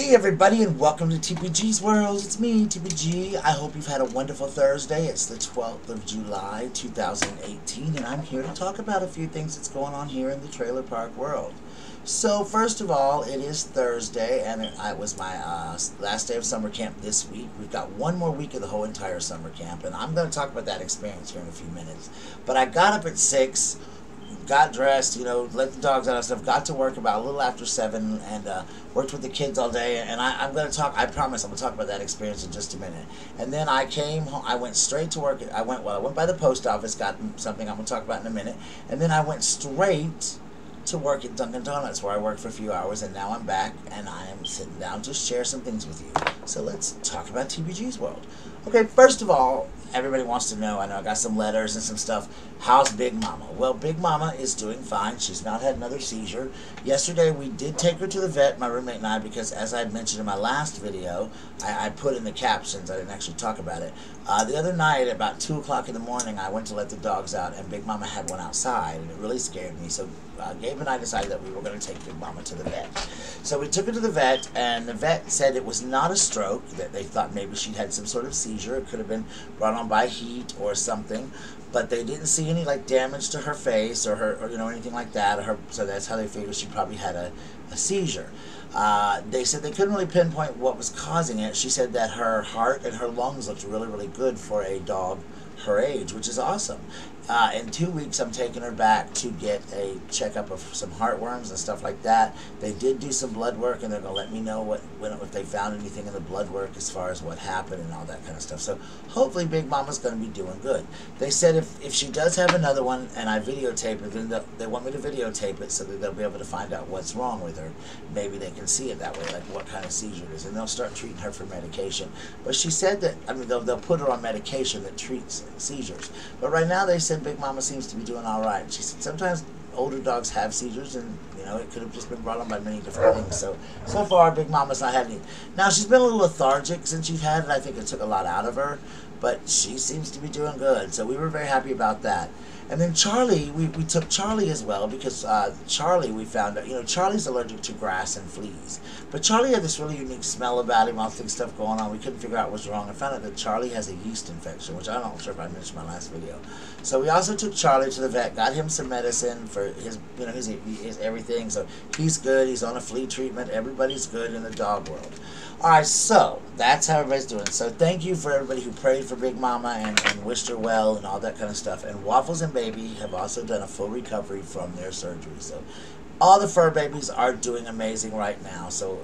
Hey everybody, and welcome to TPG's World. It's me, TPG. I hope you've had a wonderful Thursday. It's the 12th of July, 2018, and I'm here to talk about a few things that's going on here in the trailer park world. So first of all, it is Thursday, and it was my last day of summer camp this week. We've got one more week of the whole entire summer camp, and I'm going to talk about that experience here in a few minutes. But I got up at 6, got dressed, let the dogs out and stuff, got to work about a little after 7, and worked with the kids all day. And I'm going to talk, I promise I'm going to talk about that experience in just a minute. And then I came home, I went straight to work. I went by the post office, got something I'm going to talk about in a minute. And then I went straight to work at Dunkin' Donuts, where I worked for a few hours, and now I'm back, and I am sitting down to share some things with you. So let's talk about TPG's World. Okay, first of all, everybody wants to know, I know I got some letters and some stuff, how's Big Mama? Well, Big Mama is doing fine. She's not had another seizure. Yesterday, we did take her to the vet, my roommate and I, because as I had mentioned in my last video, I put in the captions, I didn't actually talk about it. The other night, about 2 o'clock in the morning, I went to let the dogs out, and Big Mama had one outside, and it really scared me. So Gabe and I decided that we were going to take Big Mama to the vet. So we took her to the vet, and the vet said it was not a stroke, that they thought maybe she'd had some sort of seizure. It could have been brought on by heat or something, but they didn't see any damage to her face or anything like that. So that's how they figured she probably had a seizure. They said they couldn't really pinpoint what was causing it. She said that her heart and her lungs looked really, really good for a dog her age, which is awesome. In 2 weeks, I'm taking her back to get a checkup of some heartworms and stuff like that. They did do some blood work, and they're going to let me know if they found anything in the blood work as far as what happened and all that kind of stuff. So hopefully Big Mama's going to be doing good. They said if she does have another one and I videotape it, then they want me to videotape it so that they'll be able to find out what's wrong with her. Maybe they can see it that way, like what kind of seizure it is, and they'll start treating her for medication. But she said that, they'll put her on medication that treats seizures. But right now they said Big Mama seems to be doing all right. She said sometimes older dogs have seizures, and it could have just been brought on by many different things. So far Big Mama's not had any. Now she's been a little lethargic since she's had it. I think it took a lot out of her, but she seems to be doing good. So we were very happy about that. And then Charlie, we took Charlie as well, because Charlie, we found out, Charlie's allergic to grass and fleas. But Charlie had this really unique smell about him, all this stuff going on. We couldn't figure out what's wrong. I found out that Charlie has a yeast infection, which I'm not sure if I mentioned in my last video. So we also took Charlie to the vet, got him some medicine for his everything. So he's good. He's on a flea treatment. Everybody's good in the dog world. Alright, so that's how everybody's doing. So thank you for everybody who prayed for Big Mama and wished her well and all that kind of stuff. And Waffles and Baby have also done a full recovery from their surgery. So all the fur babies are doing amazing right now. So,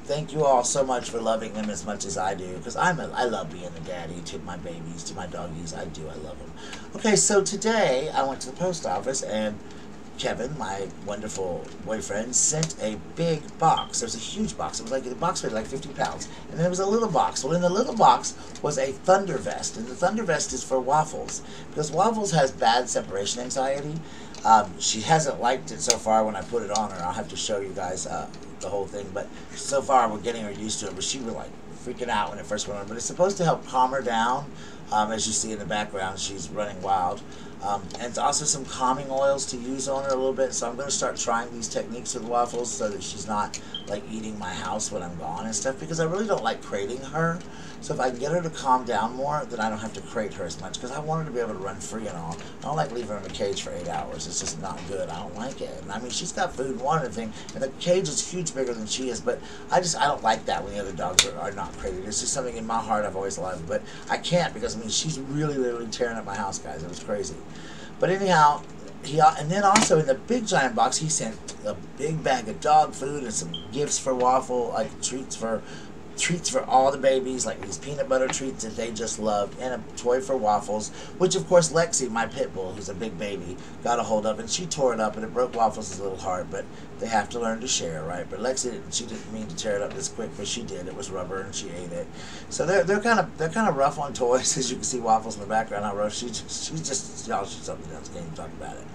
thank you all so much for loving them as much as I do. Because I love being a daddy to my babies, to my doggies. I do. I love them. Okay, so today I went to the post office, and Kevin, my wonderful boyfriend, sent a big box. There was a huge box. It was the box weighed like 50 pounds. And then there was a little box. Well, in the little box was a Thunder Vest. And the Thunder Vest is for Waffles, because Waffles has bad separation anxiety. She hasn't liked it so far when I put it on her. I'll have to show you guys the whole thing. But so far, we're getting her used to it. But she was freaking out when it first went on. But it's supposed to help calm her down. As you see in the background, she's running wild. And it's also some calming oils to use on her a little bit. So I'm going to start trying these techniques with Waffles so that she's not eating my house when I'm gone and stuff, because I really don't like crating her. So if I can get her to calm down more, then I don't have to crate her as much, because I want her to be able to run free and all. I don't like leaving her in a cage for 8 hours. It's just not good. I don't like it. And she's got food and water and everything, and the cage is huge bigger than she is, but I don't like that when the other dogs are not crated. It's just something in my heart I've always loved, but I can't, because she's really, really tearing up my house, guys. It was crazy. But anyhow, and then also in the big giant box, he sent a big bag of dog food and some gifts for Waffle, treats for all the babies, like these peanut butter treats that they just loved, and a toy for Waffles, which of course Lexi, my pit bull, who's a big baby, got a hold of, and she tore it up, and it broke Waffles' little heart. But they have to learn to share, right? But Lexi, she didn't mean to tear it up this quick, but she did. It was rubber, and she ate it. So they're kind of rough on toys, as you can see Waffles in the background. How rough she's just y'all, she's something else. Can't even talk about it.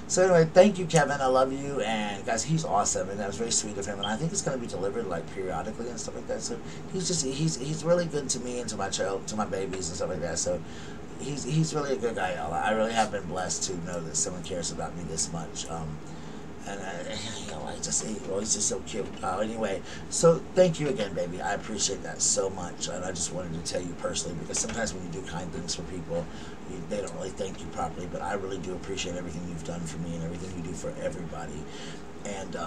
So anyway, thank you, Kevin. I love you, and guys, he's awesome, and that was very sweet of him. And I think it's going to be delivered periodically and stuff like that. So he's really good to me and to my babies and stuff like that. So he's really a good guy, y'all. I really have been blessed to know that someone cares about me this much. And you know, he's just so cute. Anyway, so thank you again, baby. I appreciate that so much, and I just wanted to tell you personally, because sometimes when you do kind things for people, they don't really thank you properly. But I really do appreciate everything you've done for me and everything you do for everybody. And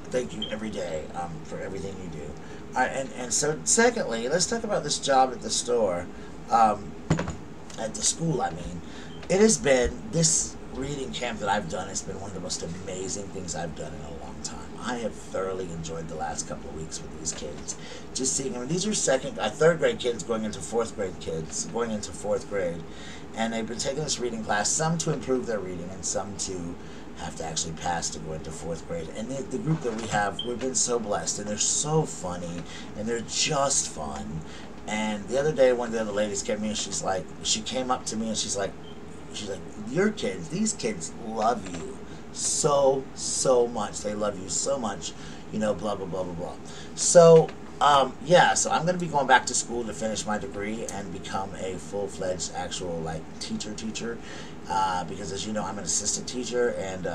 thank you every day for everything you do. All right, and so secondly, let's talk about this job at the store, at the school. I mean, it has been this reading camp that I've done has been one of the most amazing things I've done in a long time. I have thoroughly enjoyed the last couple of weeks with these kids. Just seeing them. These are third grade kids going into fourth grade and they've been taking this reading class, some to improve their reading and some to have to actually pass to go into fourth grade. And the group that we have, we've been so blessed, and they're so funny, and they're just fun. And the other day, one of the other ladies came to me, and she came up to me, and she's like, your kids, these kids love you so much. They love you so much, you know, blah, blah, blah, blah, blah. So, yeah, so I'm going to be going back to school to finish my degree and become a full-fledged actual, like, teacher, because as you know, I'm an assistant teacher, and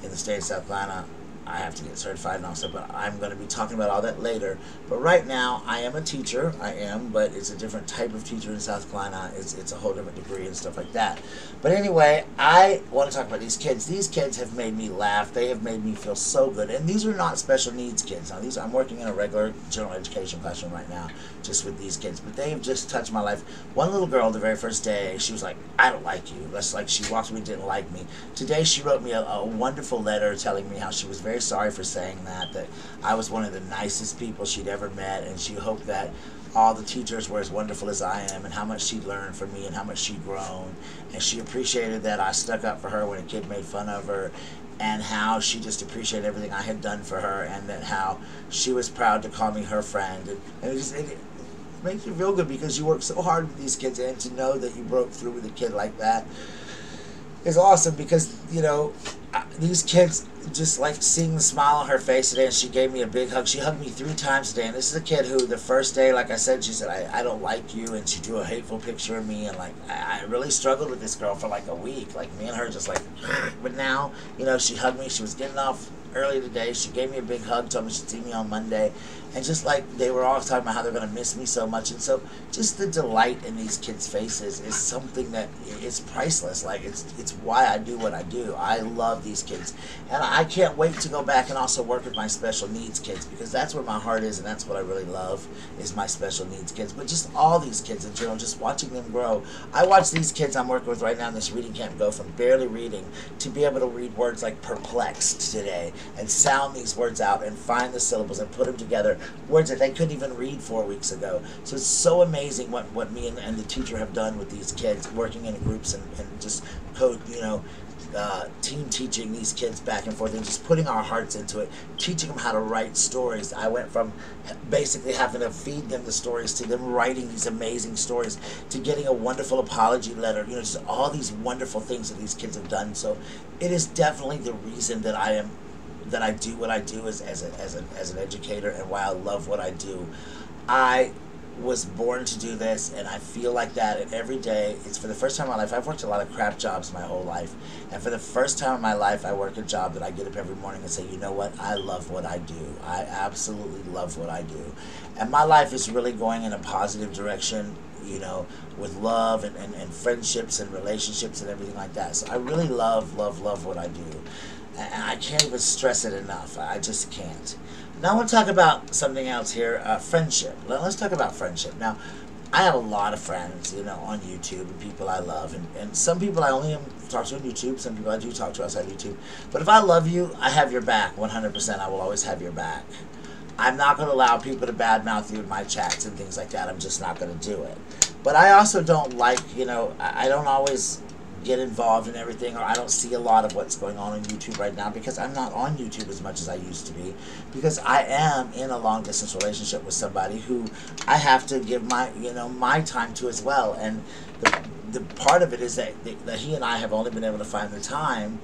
in the state of South Carolina, I have to get certified and all stuff, but I'm going to be talking about all that later. But right now, I am a teacher. I am, but it's a different type of teacher in South Carolina. It's a whole different degree and stuff like that. But anyway, I want to talk about these kids. These kids have made me laugh. They have made me feel so good. And these are not special needs kids. Now, I'm working in a regular general education classroom right now, just with these kids. But they have just touched my life. One little girl, the very first day, she was like, I don't like you. That's like she walked me and didn't like me. Today, she wrote me a wonderful letter telling me how she was very sorry for saying that I was one of the nicest people she'd ever met, and she hoped that all the teachers were as wonderful as I am, and how much she'd learned from me and how much she'd grown. And she appreciated that I stuck up for her when a kid made fun of her, and how she just appreciated everything I had done for her, and that how she was proud to call me her friend. And it makes you feel good, because you work so hard with these kids, and to know that you broke through with a kid like that is awesome, because, you know, these kids, just like seeing the smile on her face today, and she gave me a big hug. She hugged me 3 times today, and this is a kid who the first day, like I said, she said, I don't like you, and she drew a hateful picture of me, and like, I really struggled with this girl for like a week, like me and her just like, but now, you know, she hugged me. She was getting off early today. She gave me a big hug, told me she'd see me on Monday, and just like, they were all talking about how they're going to miss me so much, and so just the delight in these kids' faces is something that is priceless. Like, it's why I do what I do. I love these kids, and I can't wait to go back and also work with my special needs kids, because that's where my heart is, and that's what I really love, is my special needs kids. But just all these kids in general, just watching them grow. I watch these kids I'm working with right now in this reading camp go from barely reading to be able to read words like perplexed today, and sound these words out, and find the syllables, and put them together, words that they couldn't even read 4 weeks ago. So it's so amazing what me and the teacher have done with these kids, working in groups and just code, you know, team teaching these kids back and forth, and just putting our hearts into it, teaching them how to write stories. I went from basically having to feed them the stories to them writing these amazing stories, to getting a wonderful apology letter, you know, just all these wonderful things that these kids have done. So it is definitely the reason that I do what I do as an educator, and why I love what I do. I was born to do this, and I feel like that, and every day, it's for the first time in my life. I've worked a lot of crap jobs my whole life, and for the first time in my life, I work a job that I get up every morning and say, you know what, I love what I do. I absolutely love what I do. And my life is really going in a positive direction, you know, with love and friendships and relationships and everything like that. So I really love what I do. And I can't even stress it enough. I just can't. Now I want to talk about something else here, friendship. Let's talk about friendship. Now, I have a lot of friends, you know, on YouTube, and people I love. And some people I only talk to on YouTube. Some people I do talk to outside YouTube. But if I love you, I have your back 100%. I will always have your back. I'm not going to allow people to badmouth you in my chats and things like that. I'm just not going to do it. But I also don't like, you know, I don't always get involved in everything, or I don't see a lot of what's going on YouTube right now, because I'm not on YouTube as much as I used to be, because I am in a long distance relationship with somebody who I have to give my, you know, my time to as well. And the part of it is that he and I have only been able to find the time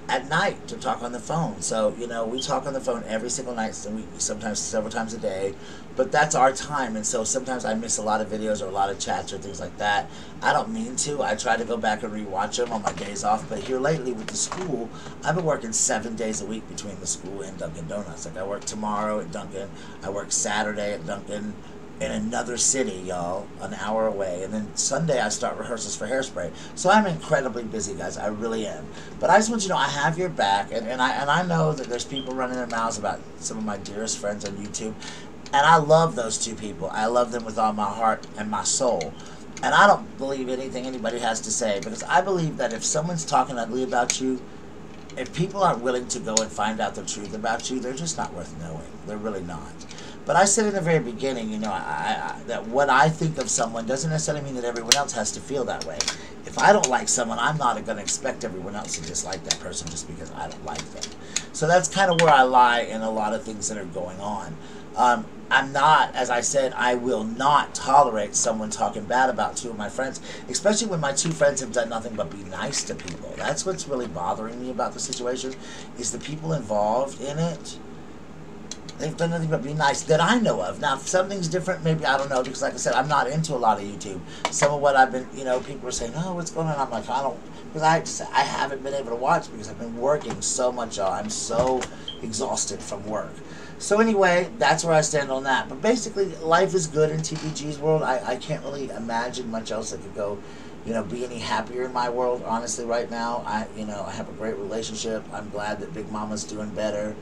at night to talk on the phone. So, you know, we talk on the phone every single night, sometimes several times a day, but that's our time. And so sometimes I miss a lot of videos or a lot of chats or things like that. I don't mean to. I try to go back and rewatch them on my days off, but here lately with the school, I've been working 7 days a week between the school and Dunkin' Donuts. Like, I work tomorrow at Dunkin', I work Saturday at Dunkin', in another city, y'all, an hour away. And then Sunday I start rehearsals for Hairspray. So I'm incredibly busy, guys. I really am. But I just want you to know I have your back, and I know that there's people running their mouths about some of my dearest friends on YouTube. And I love those two people. I love them with all my heart and my soul. And I don't believe anything anybody has to say, because I believe that if someone's talking ugly about you, if people aren't willing to go and find out the truth about you, they're just not worth knowing. They're really not. But I said in the very beginning, you know, that what I think of someone doesn't necessarily mean that everyone else has to feel that way. If I don't like someone, I'm not going to expect everyone else to dislike that person just because I don't like them. So that's kind of where I lie in a lot of things that are going on. I'm not, as I said, I will not tolerate someone talking bad about two of my friends, especially when my two friends have done nothing but be nice to people. That's what's really bothering me about the situation, is the people involved in it. They've done nothing but be nice that I know of. Now, if something's different, maybe, I don't know, because like I said, I'm not into a lot of YouTube. Some of what I've been, you know, people are saying, oh, what's going on? I'm like, I don't, because I haven't been able to watch because I've been working so much, y'all. I'm so exhausted from work. So anyway, that's where I stand on that. But basically, life is good in TPG's world. I can't really imagine much else that could go, you know, be any happier in my world, honestly, right now. I have a great relationship. I'm glad that Big Mama's doing better.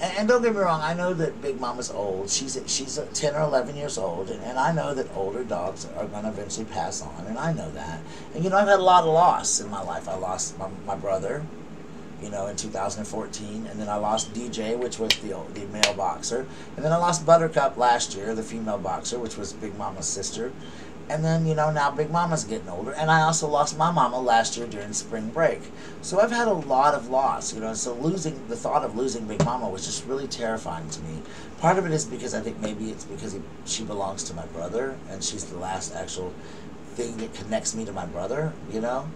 And don't get me wrong, I know that Big Mama's old. She's 10 or 11 years old, and I know that older dogs are going to eventually pass on, and I know that. And, you know, I've had a lot of loss in my life. I lost my brother, you know, in 2014, and then I lost DJ, which was the male boxer, and then I lost Buttercup last year, the female boxer, which was Big Mama's sister. And then, you know, now Big Mama's getting older. And I also lost my mama last year during spring break. So I've had a lot of loss, you know. So the thought of losing Big Mama was just really terrifying to me. Part of it is because I think maybe it's because she belongs to my brother. And she's the last actual thing that connects me to my brother, you know.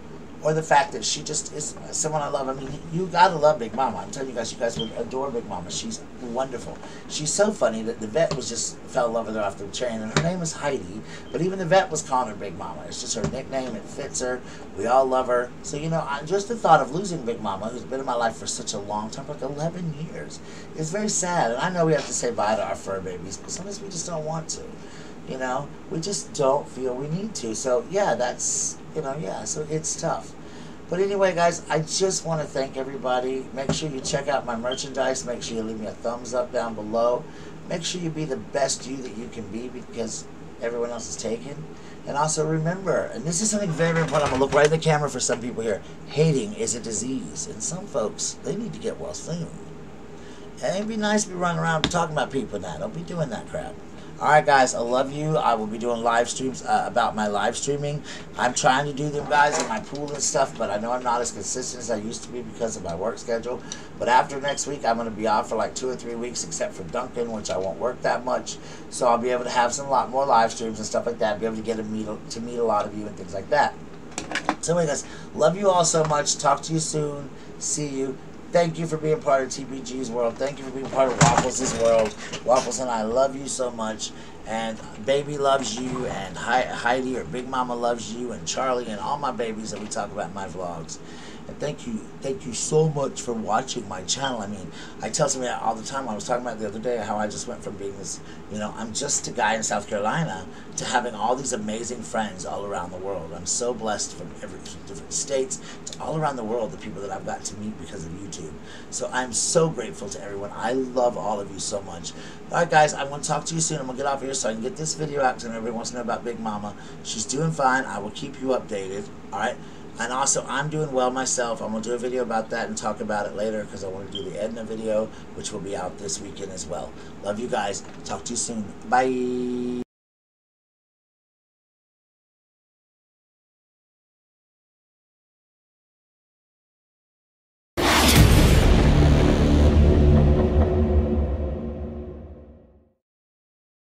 Or the fact that she just is someone I love. I mean, you gotta love Big Mama. I'm telling you guys would adore Big Mama. She's wonderful. She's so funny that the vet fell in love with her off the train, and her name is Heidi, but even the vet was calling her Big Mama. It's just her nickname. It fits her. We all love her. So, you know, just the thought of losing Big Mama, who's been in my life for such a long time, like 11 years, is very sad. And I know we have to say bye to our fur babies, but sometimes we just don't want to. You know, we just don't feel we need to. So, yeah, that's, you know, yeah, so it's tough. But anyway, guys, I just want to thank everybody. Make sure you check out my merchandise. Make sure you leave me a thumbs up down below. Make sure you be the best you that you can be, because everyone else is taken. And also remember, and this is something very, very important. I'm going to look right in the camera for some people here. Hating is a disease. And some folks, they need to get well soon. And it'd be nice to be running around talking about people now. Don't be doing that crap. Alright, guys, I love you. I will be doing live streams about my live streaming. I'm trying to do them, guys, in my pool and stuff, but I know I'm not as consistent as I used to be because of my work schedule. But after next week, I'm going to be off for like 2 or 3 weeks, except for Dunkin', which I won't work that much. So I'll be able to have a lot more live streams and stuff like that. Be able to get to meet a lot of you and things like that. So anyway, guys, love you all so much. Talk to you soon. See you. Thank you for being part of TPG's world. Thank you for being part of Waffles' world. Waffles and I love you so much. And Baby loves you. And Heidi, or Big Mama, loves you. And Charlie and all my babies that we talk about in my vlogs. And thank you so much for watching my channel. I mean, I tell somebody all the time. I was talking about the other day how I just went from being this, you know, I'm just a guy in South Carolina to having all these amazing friends all around the world. I'm so blessed from different states to all around the world, the people that I've got to meet because of YouTube. So I'm so grateful to everyone. I love all of you so much. Alright, guys, I'm going to talk to you soon. I'm going to get off here so I can get this video out because everybody wants to know about Big Mama. She's doing fine. I will keep you updated. Alright? And also, I'm doing well myself. I'm going to do a video about that and talk about it later because I want to do the Edna video, which will be out this weekend as well. Love you guys. Talk to you soon. Bye.